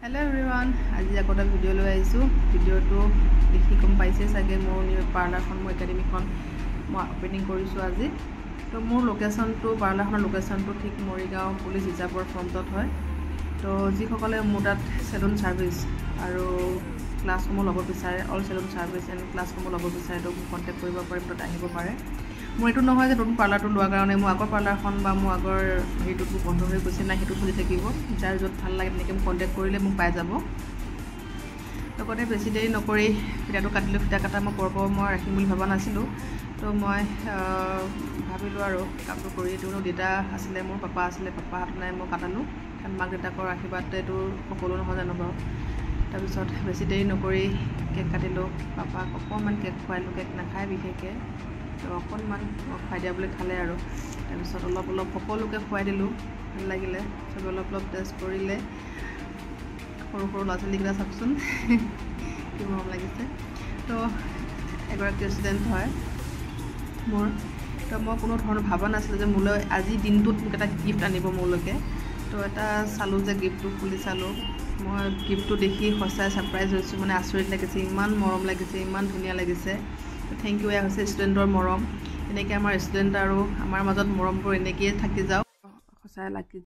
Hello everyone, আজি আকটা video লৈ আইছো ভিডিওটো দেখি কম পাইছে সাগে মোৰ নিউ পাৰ্লাৰখন মই একাডেমিখন মই ওপেনিং কৰিছো আজি তো মোৰ লোকেশনটো পাৰ্লাৰখনৰ লোকেশনটো ঠিক মৰিগাঁও পুলিচ ৰিজাৰ্ভৰ ফ্ৰণ্টত হয় তো যিসকলে মোৰ তাত সেলুন সাৰ্ভিস আৰু ক্লাছসমূহ ল'ব বিচাৰে অল সেলুন সাৰ্ভিস এণ্ড ক্লাছসমূহ ল'ব বিচাৰে তো কন্টাক্ট কৰিব পাৰে তাত আহিব পাৰে মোৰ এটো নহয় যে নতুন পাৰ্লাৰটো লোৱাৰ কাৰণে মোৰ আগৰ পাৰ্লাৰখন বা মোৰ আগৰ হেৰিটো বন্ধ হৈ গৈছে না হেতু খুলি থাকিব যাৰ যত ভাল লাগে তেনেকৈ মোক কন্টাক্ট কৰিলে মোক পাই যাব লগতে বেছি দেৰি নকৰি ফিটাটো কাটিলো ফিটা কাটা মই পৰপ মই ৰাখিম বুলি ভাবা নাছিলো তো মই ভাবিলো আৰু কামটো কৰি দিও দেউতা আছিলে মোৰ পাপা আছিলে পাপা হাত নাই মই কাটালো কাৰণ মাক দেউতাকৰ আশীৰ্বাদটো সকলো নহয় জানো বাৰু তাৰপিছত বেছি দেৰি নকৰি কেক কাটিলো পাপাক অকণমান কেক খুৱাইলো কেক নাখায় বিশেষকৈ তো অকণমান খুৱাই দিয়া বুলি খালে আৰু তাৰপিছত অলপ অলপ সকলোকে খুৱাই দিলোঁ ভাল লাগিলে চবে অলপ অলপ টেষ্ট কৰিলে সৰু সৰু ল'ৰা ছোৱালীকেইটা চাওকচোন কি মৰম লাগিছে তো এগৰাকী ষ্টুডেণ্ট হয় মোৰ তো মই কোনো ধৰণৰ ভাবা নাছিলোঁ যে মোলৈ আজি দিনটোত মোক এটা গিফ্ট আনিব মোলৈকে তো এটা চালোঁ যে গিফ্টটো খুলি চালোঁ মই গিফ্টটো দেখি সঁচাই ছাৰপ্ৰাইজ হৈছোঁ মানে আচৰিত লাগিছে ইমান মৰম লাগিছে ইমান ধুনীয়া লাগিছে থেংক ইউ এয়া হৈছে ষ্টুডেণ্টৰ মৰম এনেকৈ আমাৰ ষ্টুডেণ্ট আৰু আমাৰ মাজত মৰমবোৰ এনেকৈয়ে থাকি যাওক সঁচাই লাগি